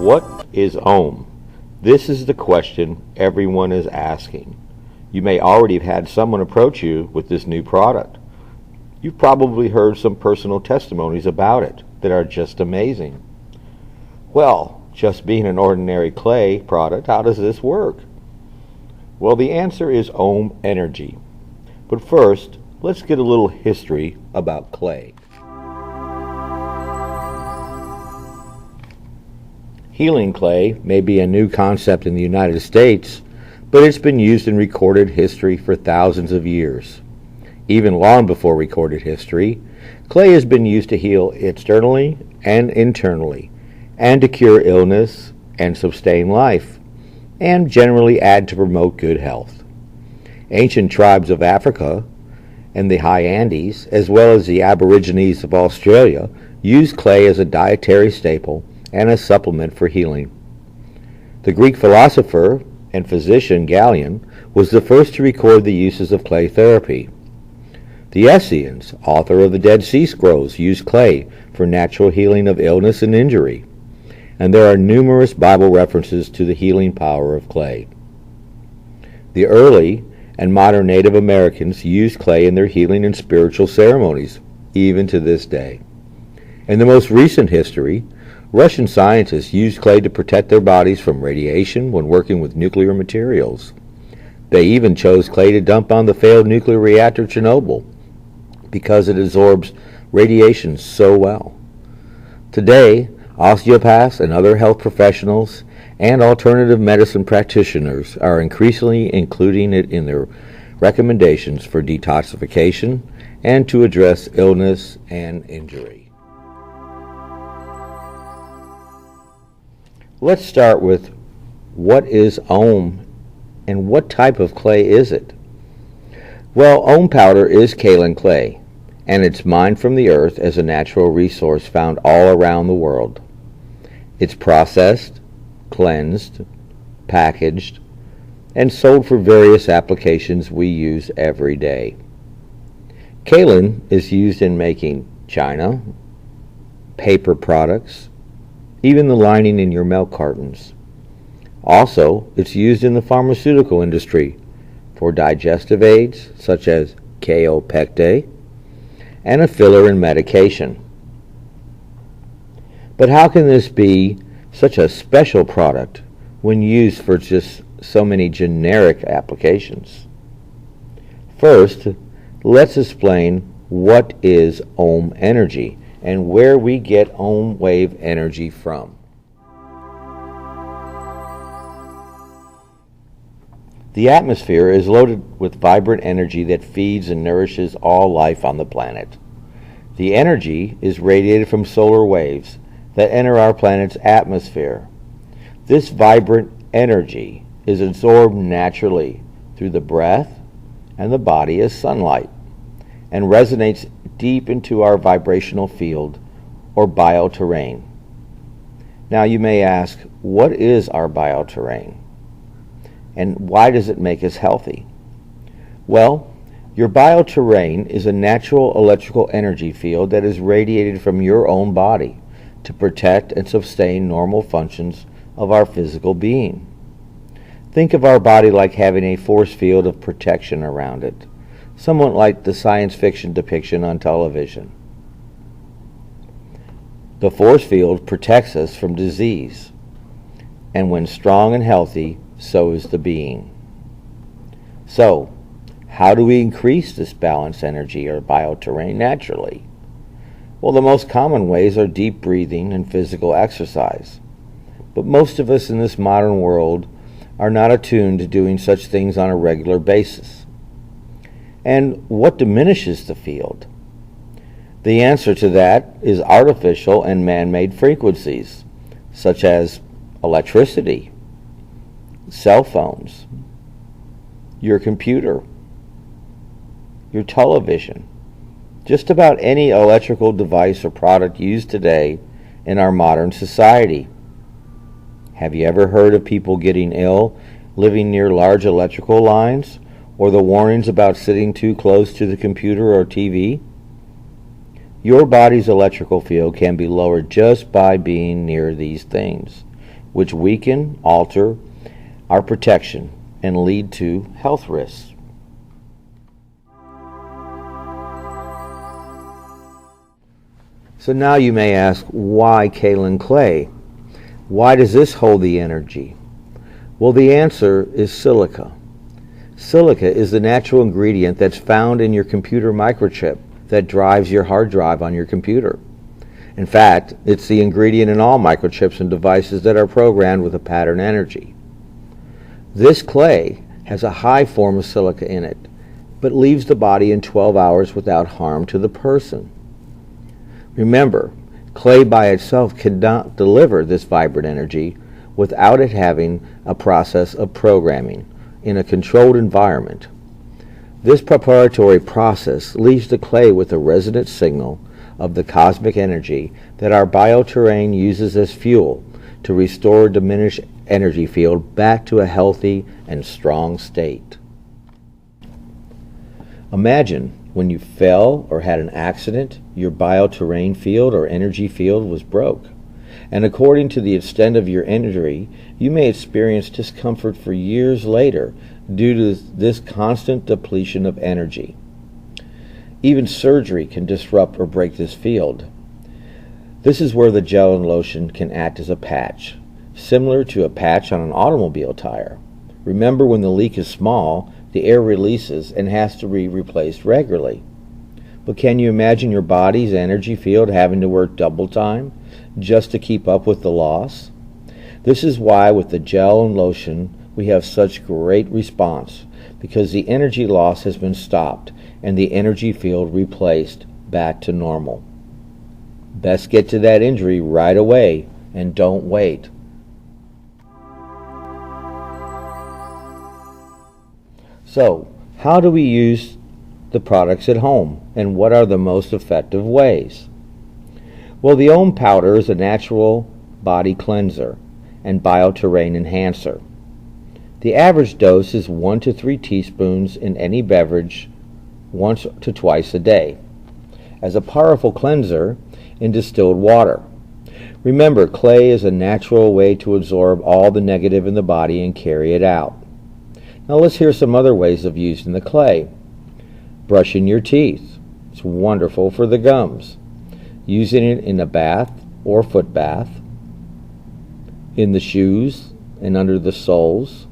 What is ohm? This is the question everyone is asking. You may already have had someone approach you with this new product. You've probably heard some personal testimonies about it that are just amazing. Well, just being an ordinary clay product, how does this work? Well, the answer is ohm energy. But first, let's get a little history about clay. Healing clay may be a new concept in the United States, but it's been used in recorded history for thousands of years. Even long before recorded history, clay has been used to heal externally and internally, and to cure illness and sustain life, and generally add to promote good health. Ancient tribes of Africa and the high Andes, as well as the Aborigines of Australia, used clay as a dietary staple and a supplement for healing. The Greek philosopher and physician Galen was the first to record the uses of clay therapy. The Essenes, author of the Dead Sea Scrolls, used clay for natural healing of illness and injury, and there are numerous Bible references to the healing power of clay. The early and modern Native Americans used clay in their healing and spiritual ceremonies, even to this day. In the most recent history, Russian scientists used clay to protect their bodies from radiation when working with nuclear materials. They even chose clay to dump on the failed nuclear reactor Chernobyl because it absorbs radiation so well. Today, osteopaths and other health professionals and alternative medicine practitioners are increasingly including it in their recommendations for detoxification and to address illness and injury. Let's start with what is ohm and what type of clay is it? Well, ohm powder is kaolin clay, and it's mined from the earth as a natural resource found all around the world. It's processed, cleansed, packaged, and sold for various applications we use every day. Kaolin is used in making china, paper products, even the lining in your milk cartons. Also, it's used in the pharmaceutical industry for digestive aids such as Kaopectate and a filler in medication. But how can this be such a special product when used for just so many generic applications? First, let's explain what is ohm energy and where we get ohm wave energy from. The atmosphere is loaded with vibrant energy that feeds and nourishes all life on the planet. The energy is radiated from solar waves that enter our planet's atmosphere. This vibrant energy is absorbed naturally through the breath and the body as sunlight, and resonates deep into our vibrational field or bioterrain. Now you may ask, what is our bioterrain? And why does it make us healthy? Well, your bioterrain is a natural electrical energy field that is radiated from your own body to protect and sustain normal functions of our physical being. Think of our body like having a force field of protection around it, somewhat like the science fiction depiction on television. The force field protects us from disease, and when strong and healthy, so is the being. So, how do we increase this balanced energy or bioterrain naturally? Well, the most common ways are deep breathing and physical exercise. But most of us in this modern world are not attuned to doing such things on a regular basis. And what diminishes the field? The answer to that is artificial and man-made frequencies, such as electricity, cell phones, your computer, your television, just about any electrical device or product used today in our modern society. Have you ever heard of people getting ill living near large electrical lines, or the warnings about sitting too close to the computer or TV? Your body's electrical field can be lowered just by being near these things. which weaken, alter our protection, and lead to health risks. So now you may ask, why kaolin clay? Why does this hold the energy? Well, the answer is silica. Silica is the natural ingredient that's found in your computer microchip that drives your hard drive on your computer. In fact, it's the ingredient in all microchips and devices that are programmed with a pattern energy. This clay has a high form of silica in it, but leaves the body in 12 hours without harm to the person. Remember, clay by itself cannot deliver this vibrant energy without it having a process of programming in a controlled environment. This preparatory process leaves the clay with a resonant signal of the cosmic energy that our bioterrain uses as fuel to restore a diminished energy field back to a healthy and strong state. Imagine when you fell or had an accident, your bioterrain field or energy field was broke. And according to the extent of your injury, you may experience discomfort for years later due to this constant depletion of energy. Even surgery can disrupt or break this field. This is where the gel and lotion can act as a patch, similar to a patch on an automobile tire. Remember, when the leak is small, the air releases and has to be replaced regularly. But can you imagine your body's energy field having to work double time just to keep up with the loss? This is why with the gel and lotion we have such great response, because the energy loss has been stopped and the energy field replaced back to normal. Best get to that injury right away and don't wait. So, how do we use the products at home, and what are the most effective ways? Well, the Om powder is a natural body cleanser and bioterrain enhancer. The average dose is 1 to 3 teaspoons in any beverage once to twice a day, as a powerful cleanser in distilled water. Remember, clay is a natural way to absorb all the negative in the body and carry it out. Now let's hear some other ways of using the clay. Brushing your teeth. It's wonderful for the gums. Using it in a bath or foot bath, in the shoes and under the soles,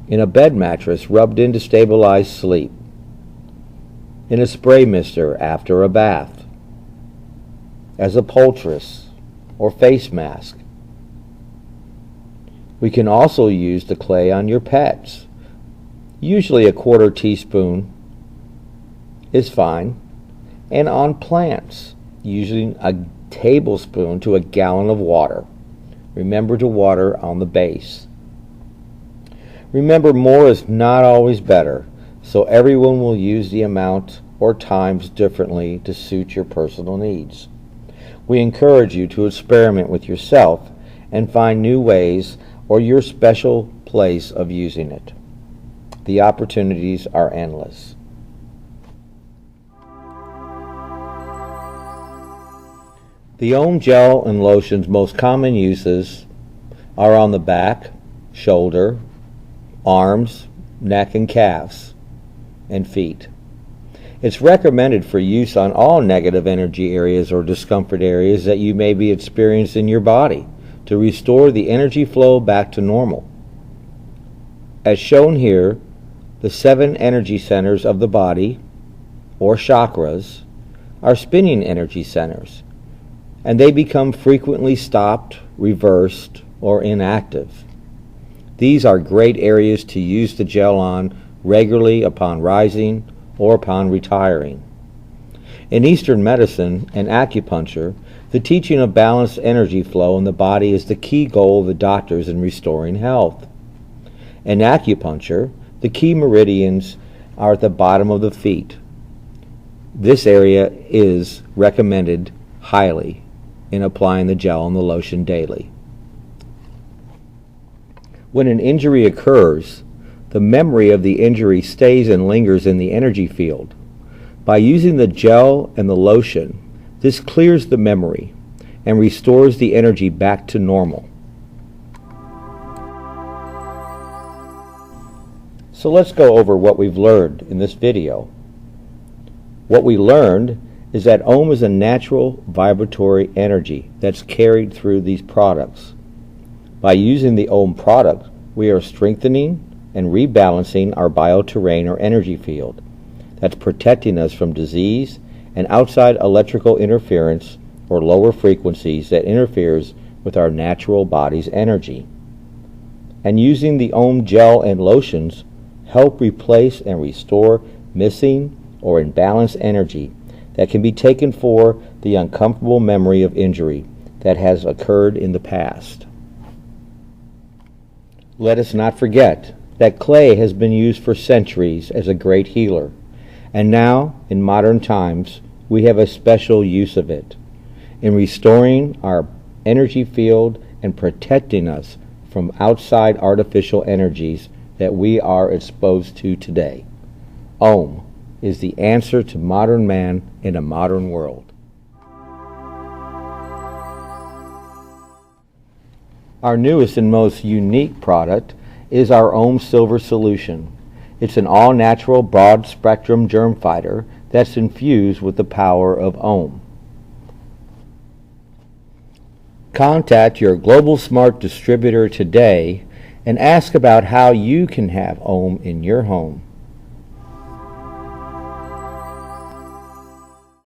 in a bed mattress rubbed in to stabilize sleep, in a spray mister after a bath, as a poultice or face mask. We can also use the clay on your pets. Usually a 1/4 teaspoon is fine, and on plants, using a tablespoon to a gallon of water. Remember to water on the base. Remember, more is not always better, so everyone will use the amount or times differently to suit your personal needs. We encourage you to experiment with yourself and find new ways or your special place of using it. The opportunities are endless. The Om gel and lotion's most common uses are on the back, shoulder, arms, neck and calves, and feet. It's recommended for use on all negative energy areas or discomfort areas that you may be experiencing in your body to restore the energy flow back to normal. As shown here, the 7 energy centers of the body, or chakras, are spinning energy centers, and they become frequently stopped, reversed, or inactive. These are great areas to use the gel on regularly upon rising or upon retiring. In Eastern medicine and acupuncture, the teaching of balanced energy flow in the body is the key goal of the doctors in restoring health. In acupuncture, the key meridians are at the bottom of the feet. This area is recommended highly in applying the gel and the lotion daily. When an injury occurs, the memory of the injury stays and lingers in the energy field. By using the gel and the lotion, this clears the memory and restores the energy back to normal. So let's go over what we've learned in this video. What we learned is that ohm is a natural vibratory energy that's carried through these products. By using the ohm product, we are strengthening and rebalancing our bioterrain or energy field that's protecting us from disease and outside electrical interference or lower frequencies that interferes with our natural body's energy. And using the ohm gel and lotions help replace and restore missing or imbalanced energy that can be taken for the uncomfortable memory of injury that has occurred in the past. Let us not forget that clay has been used for centuries as a great healer, and now, in modern times, we have a special use of it in restoring our energy field and protecting us from outside artificial energies that we are exposed to today. Ohm is the answer to modern man in a modern world. Our newest and most unique product is our Ohm Silver solution. It's an all-natural broad-spectrum germ fighter that's infused with the power of Ohm. Contact your GlobalSmart distributor today and ask about how you can have Ohm in your home.